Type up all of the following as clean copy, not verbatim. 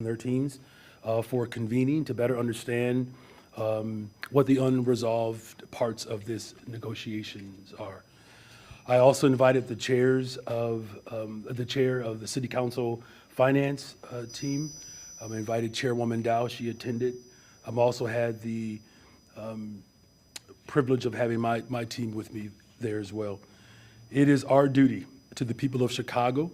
their teams for convening to better understand what the unresolved parts of this negotiations are. I also invited the chair of the City Council Finance team. I invited Chairwoman Dow, she attended. I've also had the privilege of having my team with me there as well. It is our duty to the people of Chicago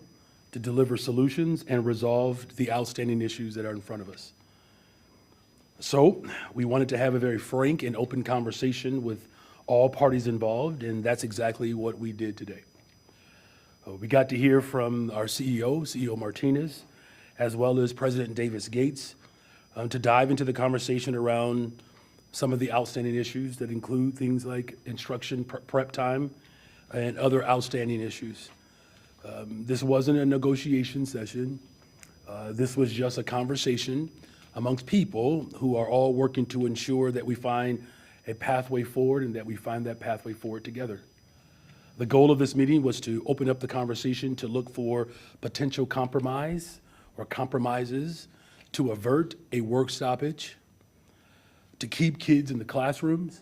to deliver solutions and resolve the outstanding issues that are in front of us. So we wanted to have a very frank and open conversation with all parties involved, and that's exactly what we did today. We got to hear from our CEO Martinez, as well as President Davis Gates, to dive into the conversation around some of the outstanding issues that include things like instruction prep time and other outstanding issues. This wasn't a negotiation session. This was just a conversation amongst people who are all working to ensure that we find a pathway forward and that we find that pathway forward together. The goal of this meeting was to open up the conversation to look for potential compromise or compromises to avert a work stoppage, to keep kids in the classrooms,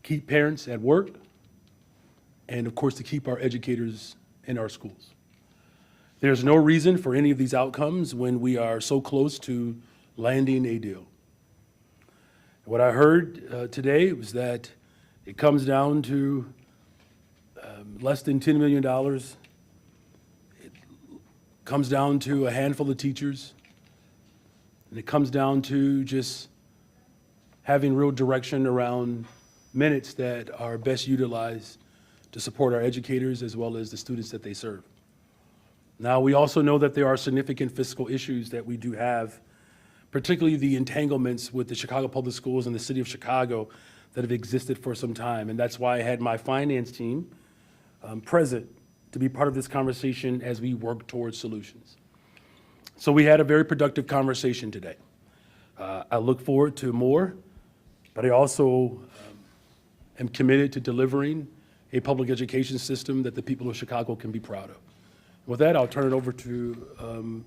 keep parents at work, and of course to keep our educators in our schools. There's no reason for any of these outcomes when we are so close to landing a deal. What I heard today was that it comes down to less than $10 million. It comes down to a handful of teachers. And it comes down to just having real direction around minutes that are best utilized to support our educators as well as the students that they serve. Now, we also know that there are significant fiscal issues that we do have, particularly the entanglements with the Chicago Public Schools and the City of Chicago that have existed for some time. And that's why I had my finance team present to be part of this conversation as we work towards solutions. So we had a very productive conversation today. I look forward to more, but I also am committed to delivering a public education system that the people of Chicago can be proud of. With that, I'll turn it over to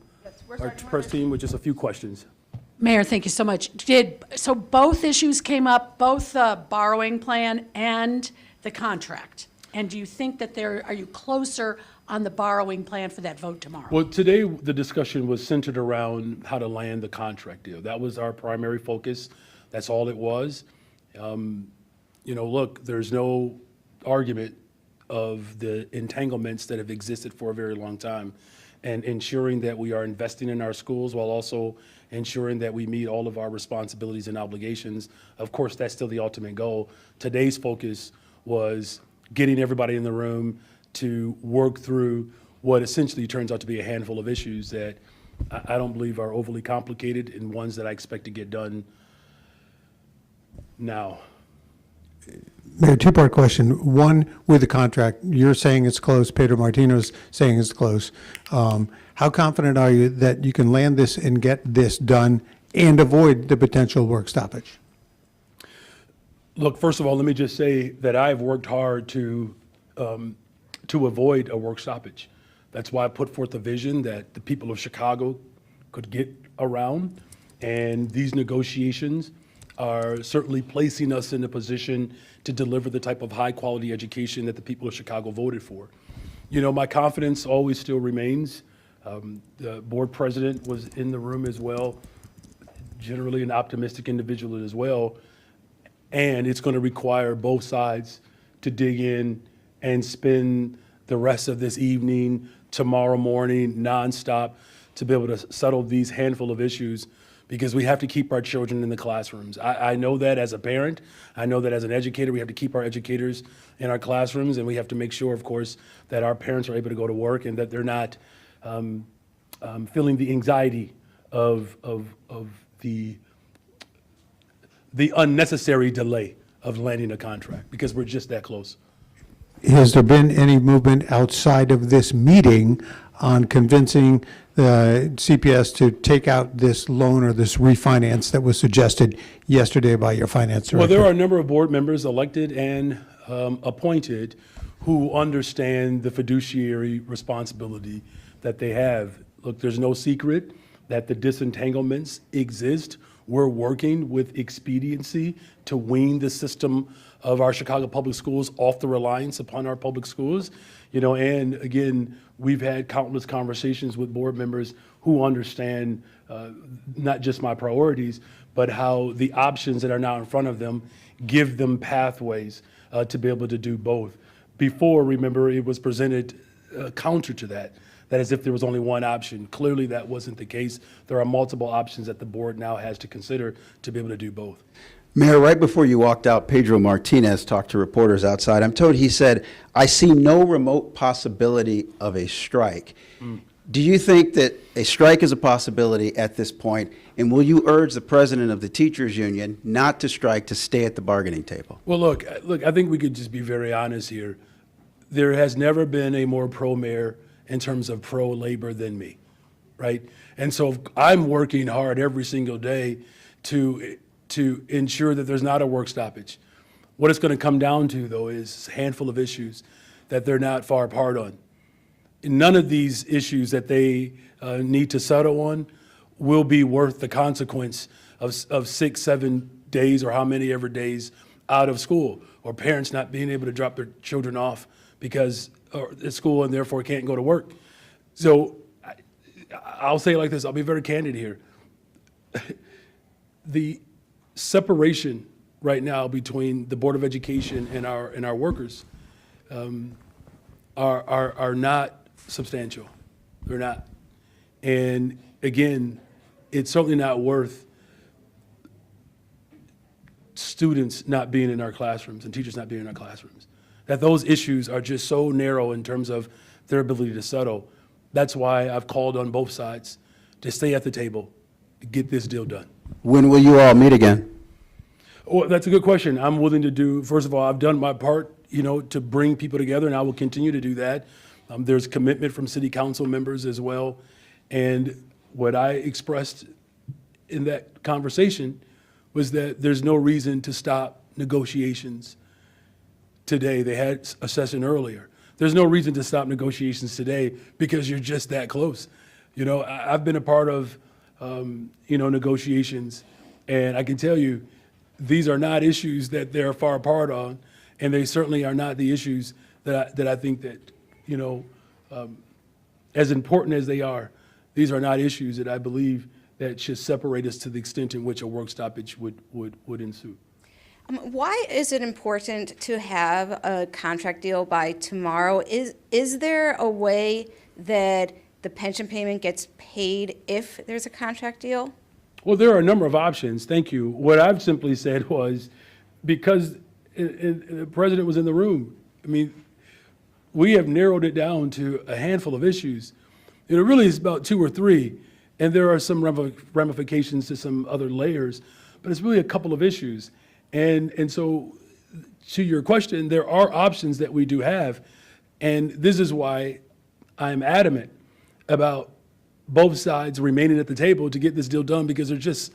our press team with just a few questions. Mayor, thank you so much. So both issues came up, both the borrowing plan and the contract. And do you think that are you closer on the borrowing plan for that vote tomorrow? Well, today the discussion was centered around how to land the contract deal. That was our primary focus. That's all it was. Look, there's no argument of the entanglements that have existed for a very long time, and ensuring that we are investing in our schools while also ensuring that we meet all of our responsibilities and obligations. Of course, that's still the ultimate goal. Today's focus was getting everybody in the room to work through what essentially turns out to be a handful of issues that I don't believe are overly complicated and ones that I expect to get done now. Mayor, two-part question. One, with the contract, you're saying it's close, Pedro Martinez saying it's close. How confident are you that you can land this and get this done and avoid the potential work stoppage? Look, first of all, let me just say that I've worked hard to avoid a work stoppage. That's why I put forth a vision that the people of Chicago could get around, and these negotiations are certainly placing us in a position to deliver the type of high-quality education that the people of Chicago voted for. My confidence always still remains. The board president was in the room as well, generally an optimistic individual as well, and it's going to require both sides to dig in and spend the rest of this evening, tomorrow morning, nonstop, to be able to settle these handful of issues, because we have to keep our children in the classrooms. I know that as a parent. I know that as an educator, we have to keep our educators in our classrooms, and we have to make sure, of course, that our parents are able to go to work and that they're not feeling the anxiety of the unnecessary delay of landing a contract, because we're just that close. Has there been any movement outside of this meeting on convincing the CPS to take out this loan or this refinance that was suggested yesterday by your finance director? Well, there are a number of board members elected and appointed who understand the fiduciary responsibility that they have. Look, there's no secret that the disentanglements exist. We're working with expediency to wean the system of our Chicago public schools off the reliance upon our public schools. And again, we've had countless conversations with board members who understand not just my priorities, but how the options that are now in front of them give them pathways to be able to do both. Before, remember, it was presented counter to that as if there was only one option. Clearly, that wasn't the case. There are multiple options that the board now has to consider to be able to do both. Mayor, right before you walked out, Pedro Martinez talked to reporters outside. I'm told he said, "I see no remote possibility of a strike." Do you think that a strike is a possibility at this point? And will you urge the president of the teachers union not to strike, to stay at the bargaining table? Well, look, I think we could just be very honest here. There has never been a more pro-mayor in terms of pro-labor than me, right? And so I'm working hard every single day to ensure that there's not a work stoppage. What it's going to come down to, though, is a handful of issues that they're not far apart on. None of these issues that they need to settle on will be worth the consequence of 6, 7 days or how many ever days out of school, or parents not being able to drop their children off because at school and therefore can't go to work. So I'll say it like this, I'll be very candid here. The separation right now between the Board of Education and our workers are not substantial. They're not. And again, it's certainly not worth students not being in our classrooms and teachers not being in our classrooms. That those issues are just so narrow in terms of their ability to settle. That's why I've called on both sides to stay at the table, to get this deal done. When will you all meet again? Well, that's a good question. I'm willing to do, first of all, I've done my part, to bring people together, and I will continue to do that. There's commitment from city council members as well. And what I expressed in that conversation was that there's no reason to stop negotiations today. They had a session earlier. There's no reason to stop negotiations today because you're just that close. I've been a part of, negotiations, and I can tell you, these are not issues that they're far apart on, and they certainly are not the issues that I think that, as important as they are, these are not issues that I believe that should separate us to the extent in which a work stoppage would ensue. Why is it important to have a contract deal by tomorrow? Is there a way that the pension payment gets paid if there's a contract deal? Well, there are a number of options. Thank you. What I've simply said was, because the president was in the room, we have narrowed it down to a handful of issues. It really is about 2 or 3, and there are some ramifications to some other layers, but it's really a couple of issues. And so, to your question, there are options that we do have, and this is why I'm adamant about both sides remaining at the table to get this deal done, because they're just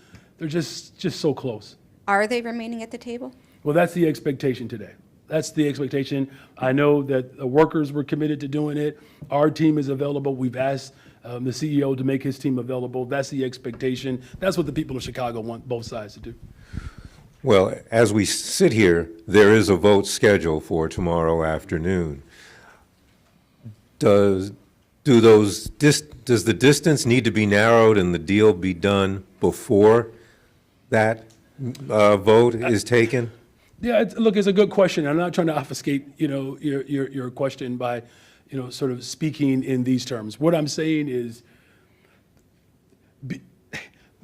so close. Are they remaining at the table? Well, that's the expectation today. That's the expectation. I know that the workers were committed to doing it. Our team is available. We've asked the CEO to make his team available. That's the expectation. That's what the people of Chicago want both sides to do. Well, as we sit here, there is a vote scheduled for tomorrow afternoon. Does the distance need to be narrowed and the deal be done before that vote is taken? Yeah, look, it's a good question. I'm not trying to obfuscate, your question by, sort of speaking in these terms. What I'm saying is,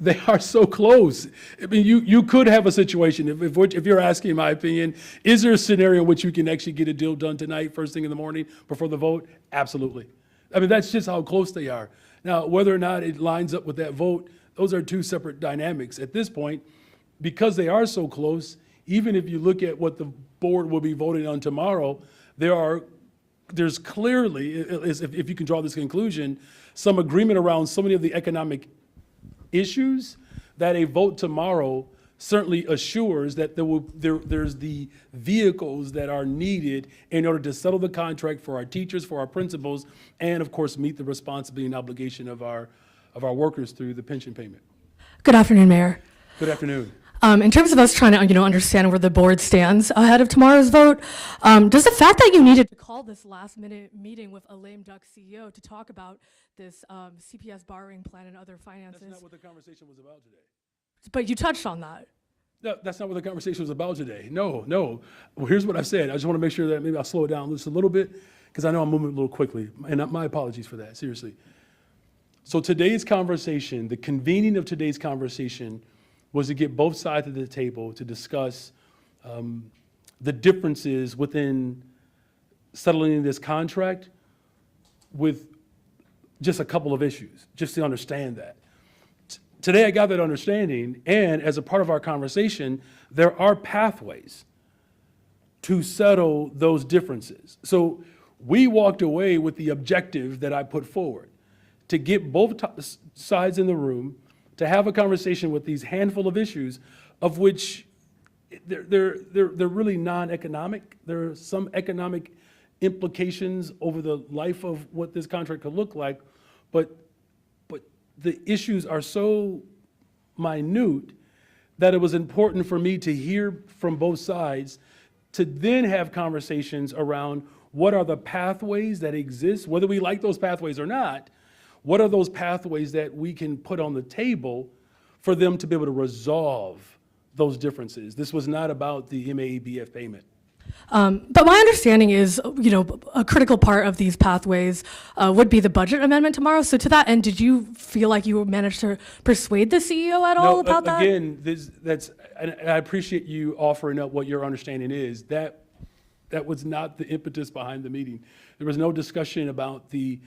they are so close. You could have a situation, if you're asking my opinion, is there a scenario in which you can actually get a deal done tonight, first thing in the morning, before the vote? Absolutely. That's just how close they are. Now, whether or not it lines up with that vote, those are 2 separate dynamics. At this point, because they are so close, even if you look at what the board will be voting on tomorrow, there's clearly, if you can draw this conclusion, some agreement around so many of the economic issues that a vote tomorrow certainly assures that there's the vehicles that are needed in order to settle the contract for our teachers, for our principals, and of course meet the responsibility and obligation of our of our workers through the pension payment. Good afternoon, Mayor. Good afternoon. In terms of us trying to, understand where the board stands ahead of tomorrow's vote, does the fact that you needed to call this last-minute meeting with a lame duck CEO to talk about this CPS borrowing plan and other finances? That's not what the conversation was about today. But you touched on that. No, that's not what the conversation was about today. No. Well, here's what I've said. I just want to make sure that maybe I'll slow it down just a little bit, because I know I'm moving a little quickly, and my apologies for that, seriously. So today's conversation, the convening of today's conversation, was to get both sides of the table to discuss the differences within settling this contract with just a couple of issues, just to understand that. Today I got that understanding, and as a part of our conversation, there are pathways to settle those differences. So we walked away with the objective that I put forward, to get both sides in the room, to have a conversation with these handful of issues, of which they're really non-economic. There are some economic implications over the life of what this contract could look like, but the issues are so minute that it was important for me to hear from both sides, to then have conversations around what are the pathways that exist, whether we like those pathways or not. What are those pathways that we can put on the table for them to be able to resolve those differences? This was not about the MAEBF payment. But my understanding is, a critical part of these pathways would be the budget amendment tomorrow. So to that end, did you feel like you managed to persuade the CEO at all about that? Again, and I appreciate you offering up what your understanding is. That was not the impetus behind the meeting. There was no discussion about the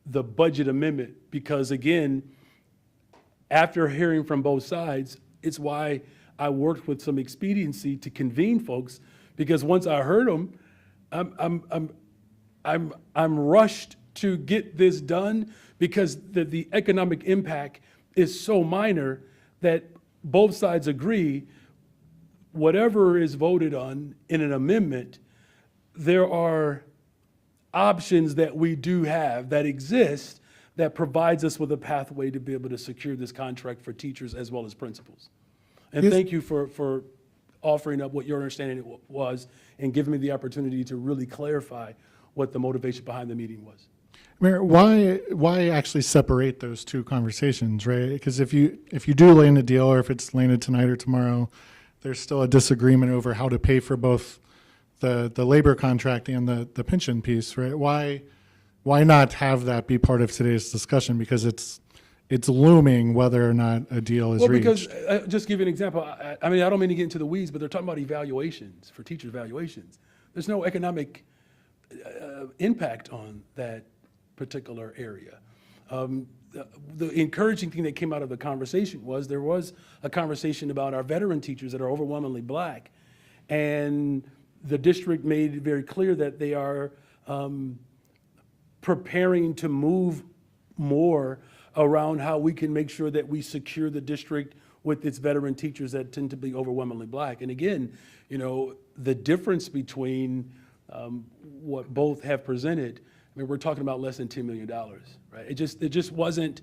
budget amendment, because again, after hearing from both sides, it's why I worked with some expediency to convene folks, because once I heard them, I'm rushed to get this done, because the economic impact is so minor that both sides agree whatever is voted on in an amendment, there are options that we do have that exist that provides us with a pathway to be able to secure this contract for teachers as well as principals. And thank you for offering up what your understanding was and giving me the opportunity to really clarify what the motivation behind the meeting was. Mayor, why actually separate those two conversations, right? Because if you do land a deal, or if it's landed tonight or tomorrow, there's still a disagreement over how to pay for both the labor contract and the pension piece, right? Why not have that be part of today's discussion? Because it's looming whether or not a deal is reached. Well, because, just give you an example, I mean, I don't mean to get into the weeds, but they're talking about evaluations, for teachers' evaluations. There's no economic impact on that particular area. The encouraging thing that came out of the conversation was there was a conversation about our veteran teachers that are overwhelmingly Black, and the district made it very clear that they are preparing to move more around how we can make sure that we secure the district with its veteran teachers that tend to be overwhelmingly Black. And again, the difference between what both have presented, I mean, we're talking about less than $10 million, right? It just wasn't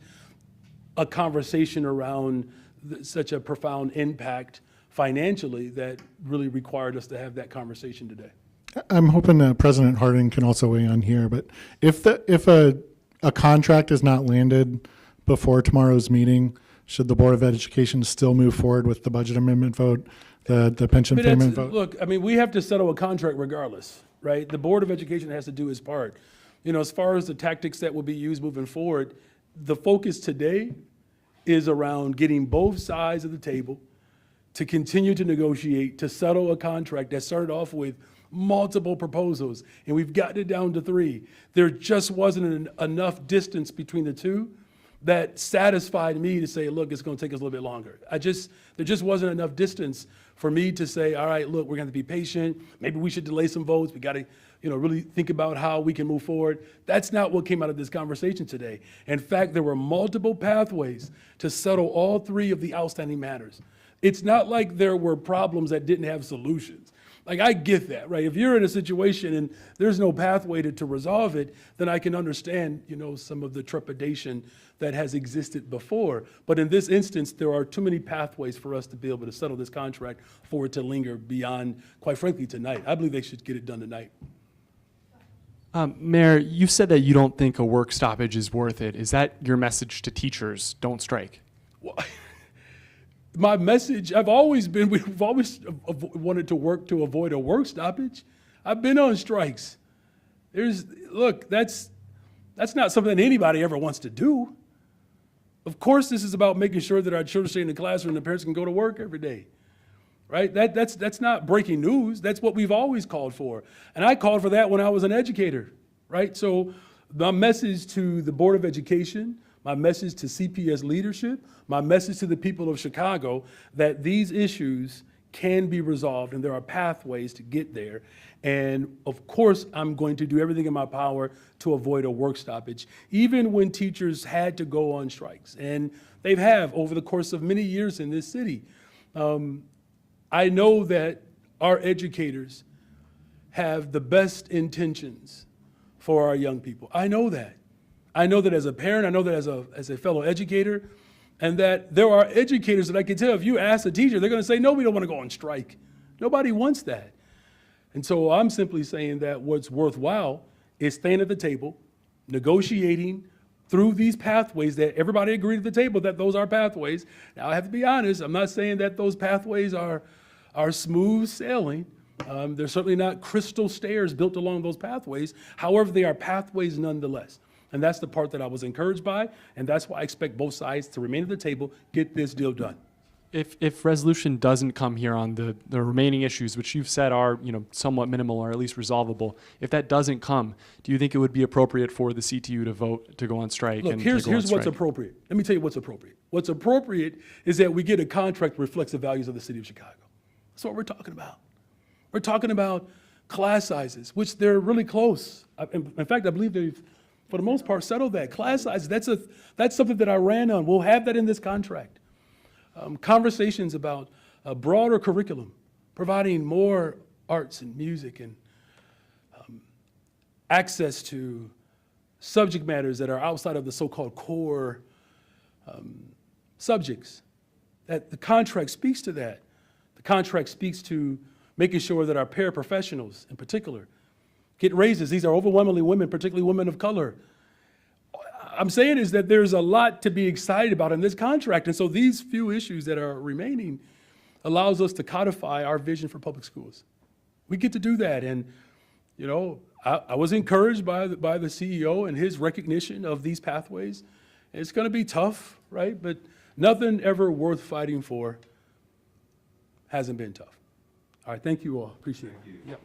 a conversation around such a profound impact financially that really required us to have that conversation today. I'm hoping President Harding can also weigh in here, but if a contract is not landed before tomorrow's meeting, should the Board of Education still move forward with the budget amendment vote, the pension payment vote? Look, I mean, we have to settle a contract regardless, right? The Board of Education has to do its part. As far as the tactics that will be used moving forward, the focus today is around getting both sides of the table to continue to negotiate, to settle a contract that started off with multiple proposals, and we've gotten it down to 3. There just wasn't enough distance between the two that satisfied me to say, look, it's going to take us a little bit longer. There just wasn't enough distance for me to say, all right, look, we're going to be patient. Maybe we should delay some votes. We got to, really think about how we can move forward. That's not what came out of this conversation today. In fact, there were multiple pathways to settle all 3 of the outstanding matters. It's not like there were problems that didn't have solutions. Like, I get that, right? If you're in a situation and there's no pathway to resolve it, then I can understand, some of the trepidation that has existed before. But in this instance, there are too many pathways for us to be able to settle this contract for it to linger beyond, quite frankly, tonight. I believe they should get it done tonight. Mayor, you've said that you don't think a work stoppage is worth it. Is that your message to teachers? Don't strike. Well, my message, we've always wanted to work to avoid a work stoppage. I've been on strikes. Look, that's not something that anybody ever wants to do. Of course, this is about making sure that our children stay in the classroom and the parents can go to work every day, right? That's not breaking news. That's what we've always called for. And I called for that when I was an educator, right? So my message to the Board of Education, my message to CPS leadership, my message to the people of Chicago, that these issues can be resolved and there are pathways to get there. And of course, I'm going to do everything in my power to avoid a work stoppage, even when teachers had to go on strikes. And they have over the course of many years in this city. I know that our educators have the best intentions for our young people. I know that. I know that as a parent, I know that as a fellow educator, and that there are educators that I can tell if you ask a teacher, they're going to say, no, we don't want to go on strike. Nobody wants that. And so I'm simply saying that what's worthwhile is staying at the table, negotiating through these pathways that everybody agreed at the table that those are pathways. Now, I have to be honest, I'm not saying that those pathways are smooth sailing. They're certainly not crystal stairs built along those pathways. However, they are pathways nonetheless. And that's the part that I was encouraged by, and that's why I expect both sides to remain at the table, get this deal done. If resolution doesn't come here on the remaining issues, which you've said are somewhat minimal or at least resolvable, if that doesn't come, do you think it would be appropriate for the CTU to vote to go on strike? Look, and here's to go on what's strike? appropriate. Let me tell you what's appropriate. What's appropriate is that we get a contract that reflects the values of the city of Chicago. That's what we're talking about. We're talking about class sizes, which they're really close. In fact, I believe they've, for the most part, settled that. Class sizes, that's something that I ran on. We'll have that in this contract. Conversations about a broader curriculum, providing more arts and music and access to subject matters that are outside of the so-called core subjects. That the contract speaks to that. The contract speaks to making sure that our paraprofessionals in particular get raises. These are overwhelmingly women, particularly women of color. I'm saying is that there's a lot to be excited about in this contract. And so these few issues that are remaining allows us to codify our vision for public schools. We get to do that. And, I was encouraged by the CEO and his recognition of these pathways. It's going to be tough, right? But nothing ever worth fighting for hasn't been tough. All right, thank you all. Appreciate it. Yep.